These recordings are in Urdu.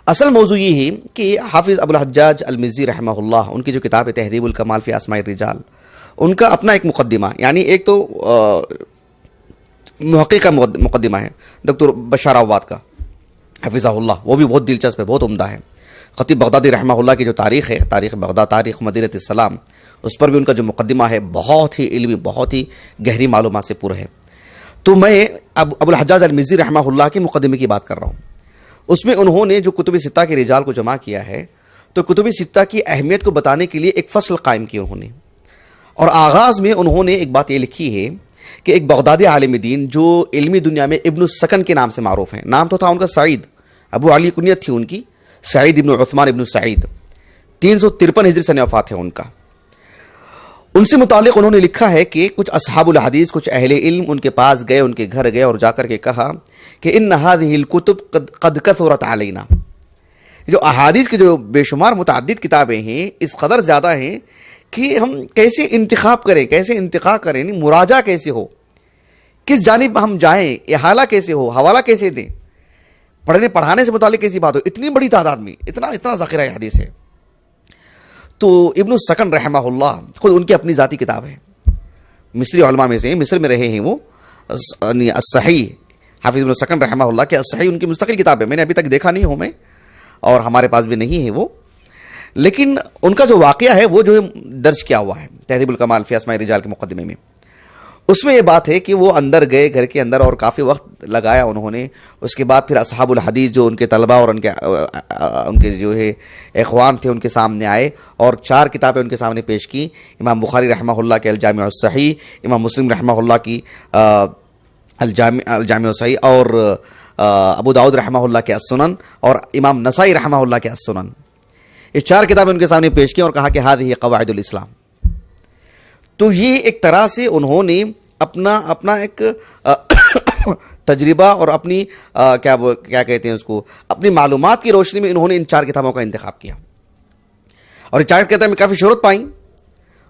اصل موضوع یہ ہے کہ حافظ ابو الحجاج المزی رحمہ اللہ، ان کی جو کتاب ہے تہذیب الکمال فی اسماء الرجال، ان کا اپنا ایک مقدمہ، یعنی ایک تو محقق کا مقدمہ ہے ڈاکٹر بشار عواد کا حفظہ اللہ، وہ بھی بہت دلچسپ ہے، بہت عمدہ ہے۔ خطیب بغدادی رحمہ اللہ کی جو تاریخ ہے، تاریخ بغداد، تاریخ مدینہ السلام، اس پر بھی ان کا جو مقدمہ ہے بہت ہی علمی، بہت ہی گہری معلومات سے پورا ہے۔ تو میں ابو الحجاج المزی رحمہ اللہ کے مقدمے کی بات کر رہا ہوں۔ اس میں انہوں نے جو کتب ستہ کے رجال کو جمع کیا ہے، تو کتب ستہ کی اہمیت کو بتانے کے لیے ایک فصل قائم کی انہوں نے، اور آغاز میں انہوں نے ایک بات یہ لکھی ہے کہ ایک بغدادی عالم دین جو علمی دنیا میں ابن السکن کے نام سے معروف ہیں، نام تو تھا ان کا سعید، ابو علی کنیت تھی ان کی، سعید ابن عثمان ابن سعید، 353 ہجری سنہ وفات ہے ان کا۔ ان سے متعلق انہوں نے لکھا ہے کہ کچھ اصحاب الحدیث، کچھ اہل علم ان کے پاس گئے، ان کے گھر گئے اور جا کر کے کہا کہ ان هذه الكتب قد كثرت علينا، جو احادیث کی جو بے شمار متعدد کتابیں ہیں، اس قدر زیادہ ہیں کہ ہم کیسے انتخاب کریں، کیسے انتخاب کریں، یعنی مراجعہ کیسے ہو، کس جانب ہم جائیں، احالہ کیسے ہو، حوالہ کیسے دیں، پڑھنے پڑھانے سے متعلق کیسی بات ہو، اتنی بڑی تعداد میں اتنا ذخیرہ حدیث ہے۔ تو ابن السکن رحمہ اللہ خود ان کی اپنی ذاتی کتاب ہے، مصری علماء میں سے، مصر میں رہے ہیں وہ، الصحیح، حافظ ابن السکن رحمہ اللہ کے الصحیح ان کی مستقل کتاب ہے، میں نے ابھی تک دیکھا نہیں ہوں میں، اور ہمارے پاس بھی نہیں ہے وہ، لیکن ان کا جو واقعہ ہے وہ جو درج کیا ہوا ہے تہذیب الکمال فی اسماء الرجال کے مقدمے میں، اس میں یہ بات ہے کہ وہ اندر گئے گھر کے اندر اور کافی وقت لگایا انہوں نے۔ اس کے بعد پھر اصحاب الحدیث جو ان کے طلبہ اور ان کے جو ہے اخوان تھے، ان کے سامنے آئے اور 4 کتابیں ان کے سامنے پیش کی، امام بخاری رحمہ اللہ کے الجامع الصحیح، امام مسلم رحمہ اللہ کی الجامع الصحیح، اور ابو داؤد رحمہ اللہ کے السنن، اور امام نسائی رحمہ اللہ کے السنن، یہ 4 کتابیں ان کے سامنے پیش کی اور کہا کہ هذه قواعد الاسلام۔ تو یہ ایک طرح سے انہوں نے اپنا ایک تجربہ اور اپنی کیا کہتے ہیں اس کو، اپنی معلومات کی روشنی میں انہوں نے ان 4 کتابوں کا انتخاب کیا، اور یہ 4 کتابیں کافی شہرت پائیں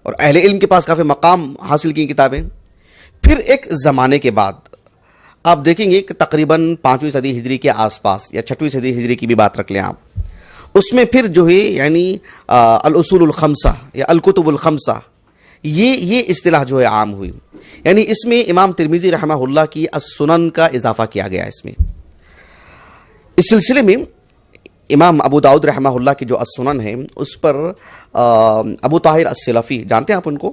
اور اہل علم کے پاس کافی مقام حاصل کی کتابیں۔ پھر ایک زمانے کے بعد آپ دیکھیں گے کہ تقریباً 5ویں صدی ہجری کے آس پاس یا 6ویں صدی ہجری کی بھی بات رکھ لیں آپ، اس میں پھر جو ہے یعنی الاصول الخمسہ یا الکتب الخمسہ، یہ اصطلاح جو ہے عام ہوئی، یعنی اس میں امام ترمذی رحمہ اللہ کی السنن کا اضافہ کیا گیا اس میں۔ اس سلسلے میں امام ابو داؤد رحمہ اللہ کی جو السنن ہے، اس پر ابو طاہر السلفی، جانتے ہیں آپ ان کو،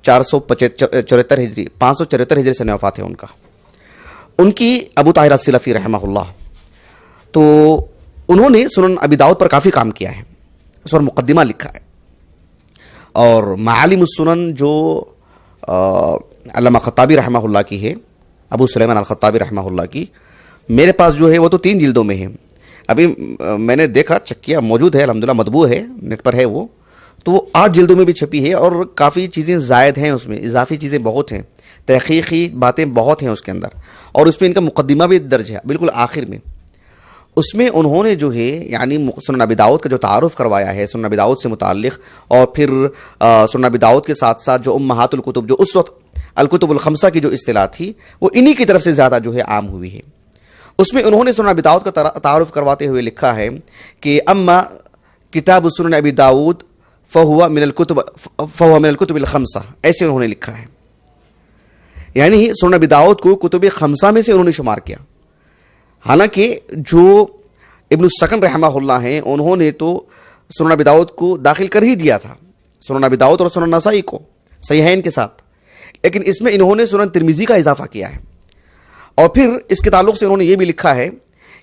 474 ہجری 574 ہجری سے وفات ہے ان کا، ان کی ابو طاہر السلفی رحمہ اللہ، تو انہوں نے سنن ابی داؤد پر کافی کام کیا ہے، اس پر مقدمہ لکھا ہے، اور معالم السنن جو علامہ خطابی رحمہ اللہ کی ہے، ابو سلیمان الخطابی رحمہ اللہ کی، میرے پاس جو ہے وہ تو 3 جلدوں میں ہے، ابھی میں نے دیکھا چیک کیا، موجود ہے الحمدللہ، مطبوع ہے، نیٹ پر ہے وہ، تو وہ 8 جلدوں میں بھی چھپی ہے، اور کافی چیزیں زائد ہیں اس میں، اضافی چیزیں بہت ہیں، تحقیقی باتیں بہت ہیں اس کے اندر، اور اس میں ان کا مقدمہ بھی درج ہے بالکل آخر میں۔ اس میں انہوں نے جو ہے یعنی سنن ابی داؤد کا جو تعارف کروایا ہے سنن ابی داؤد سے متعلق، اور پھر سنن ابی داؤد کے ساتھ ساتھ جو امہات الکتب، جو اس وقت الکتب الخمسہ کی جو اصطلاح تھی، وہ انہی کی طرف سے زیادہ جو ہے عام ہوئی ہے۔ اس میں انہوں نے سنن ابی داؤد کا تعارف کرواتے ہوئے لکھا ہے کہ اما کتاب سنن ابی داؤد فہو من الکتب الخمسہ، ایسے انہوں نے لکھا ہے، یعنی سنن ابی داؤد کو کتب خمسہ میں سے انہوں نے شمار کیا۔ حالانکہ جو ابن السکن رحمہ اللہ ہیں، انہوں نے تو سنن ابی داؤد کو داخل کر ہی دیا تھا، سنن ابی داؤد اور سنن نسائی کو صحیحین کے ساتھ، لیکن اس میں انہوں نے سنن ترمذی کا اضافہ کیا ہے، اور پھر اس کے تعلق سے انہوں نے یہ بھی لکھا ہے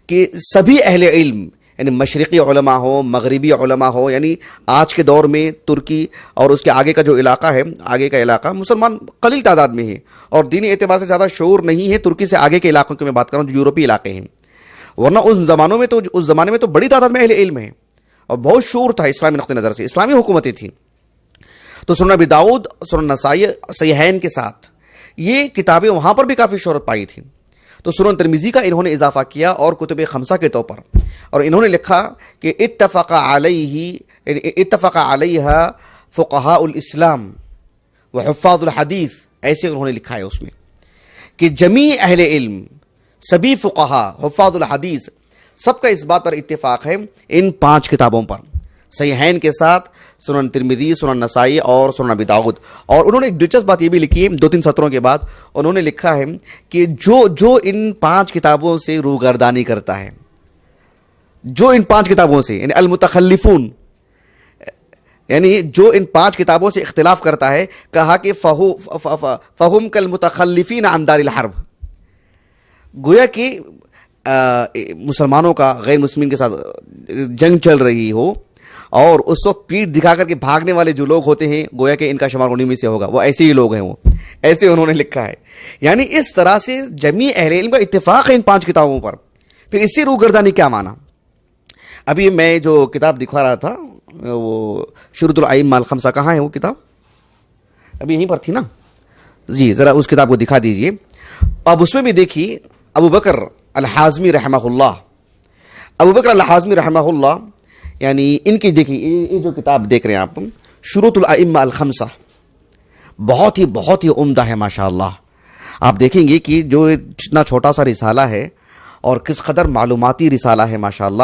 کہ سبھی اہل علم، یعنی مشرقی علماء ہو، مغربی علماء ہو، یعنی آج کے دور میں ترکی اور اس کے آگے کا جو علاقہ ہے، آگے کا علاقہ مسلمان قلیل تعداد میں ہے، اور دینی اعتبار سے زیادہ شعور نہیں ہے، ترکی سے آگے کے علاقوں کی میں بات کر رہا ہوں جو یورپی علاقے ہیں، ورنہ اس زمانے میں تو بڑی تعداد میں اہل علم ہیں، اور بہت شعور تھا اسلامی نقطہ نظر سے، اسلامی حکومتیں تھیں۔ تو سنن ابی داؤد، سنن نسائی صحیحین کے ساتھ یہ کتابیں وہاں پر بھی کافی شہرت پائی تھیں۔ تو سنن ترمذی کا انہوں نے اضافہ کیا اور کتب خمسہ کے طور پر، اور انہوں نے لکھا کہ اتفق علیہا فقہاء الاسلام وحفاظ الحدیث، ایسے انہوں نے لکھا ہے اس میں کہ جمیع اہل علم، سبھی فقہا، حفاظ الحدیث، سب کا اس بات پر اتفاق ہے ان 5 کتابوں پر، صحیحین کے ساتھ سنن ترمذی، سنن نسائی اور سنن ابی داؤد. اور انہوں نے ایک دلچسپ بات یہ بھی لکھی ہے 2-3 سطروں کے بعد، انہوں نے لکھا ہے کہ جو ان 5 کتابوں سے روگردانی کرتا ہے، جو ان 5 کتابوں سے یعنی المتخلفون، یعنی جو ان 5 کتابوں سے اختلاف کرتا ہے، کہا کہ فہم کالمتخلفین عن دار الحرب، گویا کہ مسلمانوں کا غیر مسلمین کے ساتھ جنگ چل رہی ہو اور اس وقت پیٹھ دکھا کر کے بھاگنے والے جو لوگ ہوتے ہیں، گویا کہ ان کا شمار انہی میں سے ہوگا، وہ ایسے ہی لوگ ہیں، وہ ایسے انہوں نے لکھا ہے. یعنی اس طرح سے جمیع اہل علم کا اتفاق ہے ان 5 کتابوں پر. پھر اس سے روگردانی کیا مانا؟ ابھی میں جو کتاب دکھا رہا تھا وہ شروط الائمہ الخمسہ، کہاں ہے وہ کتاب؟ ابھی یہیں پر تھی نا جی، ذرا اس کتاب کو دکھا دیجئے. اب اس میں بھی دیکھیے ابو بکر الحازمی رحمہ اللہ، ابو بکر الحازمی رحمہ اللہ، یعنی ان کی دیکھیے یہ جو کتاب دیکھ رہے ہیں آپ، شروط الائمہ الخمسہ، بہت ہی عمدہ ہے ماشاءاللہ. آپ دیکھیں گے کہ جو اتنا چھوٹا سا رسالہ ہے اور کس قدر معلوماتی رسالہ ہے ماشاءاللہ.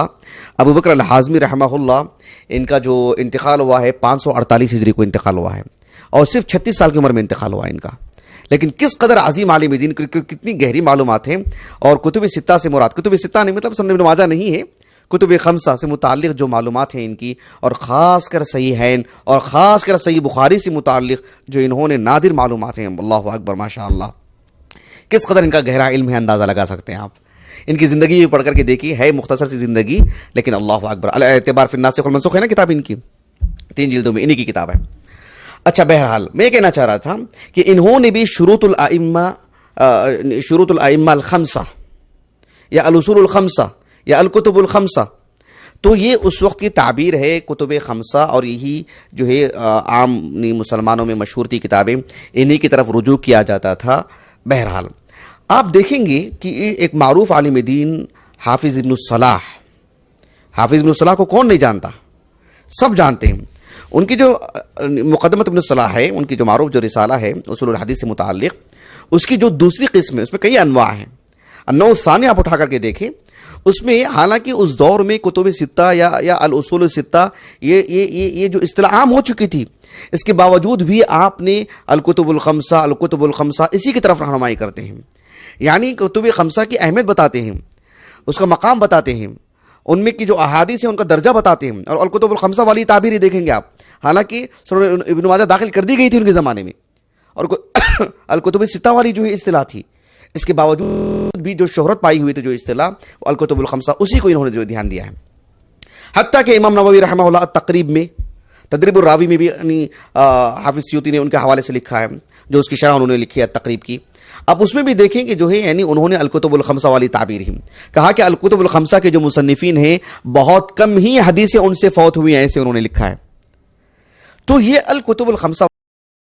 ابو بکر الحازمی رحمہ اللہ، ان کا جو انتقال ہوا ہے 548 ہجری کو انتقال ہوا ہے، اور صرف 36 سال کی عمر میں انتقال ہوا ہے ان کا. لیکن کس قدر عظیم عالم دین، کتنی گہری معلومات ہیں. اور کتب ستہ سے مراد، کتب ستہ نہیں مطلب سنن ابن ماجہ نہیں ہے، کتب خمسہ سے متعلق جو معلومات ہیں ان کی، اور خاص کر صحیحین اور خاص کر صحیح بخاری سے متعلق جو انہوں نے نادر معلومات ہیں، اللہ اکبر ماشاءاللہ. کس قدر ان کا گہرا علم ہے اندازہ لگا سکتے ہیں آپ. ان کی زندگی بھی پڑھ کر کے دیکھیے، ہے مختصر سی زندگی لیکن اللہ اکبر. الاعتبار فی الناسخ والمنسوخ ہے نا کتاب ان کی، 3 جلدوں میں انہی کی کتاب ہے. اچھا بہرحال میں یہ کہنا چاہ رہا تھا کہ انہوں نے بھی شروط الائمہ الخمسہ یا الاصول الخمسہ یا الکتب الخمسہ، تو یہ اس وقت کی تعبیر ہے کتب خمسہ، اور یہی جو ہے عام مسلمانوں میں مشہور تھی کتابیں، انہی کی طرف رجوع کیا جاتا تھا. بہرحال آپ دیکھیں گے کہ ایک معروف عالم دین حافظ ابن الصلاح، حافظ ابن الصلاح کو کون نہیں جانتا، سب جانتے ہیں. ان کی جو مقدمۃ ابن الصلاح ہے، ان کی جو معروف جو رسالہ ہے اصول الحدیث سے متعلق، اس کی جو دوسری قسم ہے اس میں کئی انواع ہیں. النوع الثانی آپ اٹھا کر کے دیکھیں، اس میں حالانکہ اس دور میں کتب ستہ یا الاصول الستہ یہ جو اصطلاح عام ہو چکی تھی، اس کے باوجود بھی آپ نے الکتب الخمسہ اسی کی طرف رہنمائی کرتے ہیں. یعنی کتب خمسہ کی اہمیت بتاتے ہیں، اس کا مقام بتاتے ہیں، ان میں کی جو احادیث ہیں ان کا درجہ بتاتے ہیں. اور الکتب الخمسہ والی تعبیر ہی دیکھیں گے آپ، حالانکہ سنن ابن ماجہ داخل کر دی گئی تھی ان کے زمانے میں، اور الکتب الستہ والی جو ہے اصطلاح تھی، اس کے باوجود بھی جو شہرت پائی ہوئی تھی جو اصطلاح الکتب الخمسہ، اسی کو انہوں نے جو دھیان دیا ہے. حتیٰ کہ امام نووی رحمہ اللہ تقریب میں، تدریب الراوی میں بھی حافظ سیوطی نے ان کے حوالے سے لکھا ہے، جو اس کی شرح انہوں نے لکھی ہے تقریب کی. اب اس میں بھی دیکھیں کہ جو ہے یعنی انہوں نے الکتب الخمسہ والی تعبیر ہی کہا کہ الکتب الخمسہ کے جو مصنفین ہیں بہت کم ہی حدیثیں ان سے فوت ہوئی ہیں، ایسے انہوں نے لکھا ہے. تو یہ الکتب الخمسہ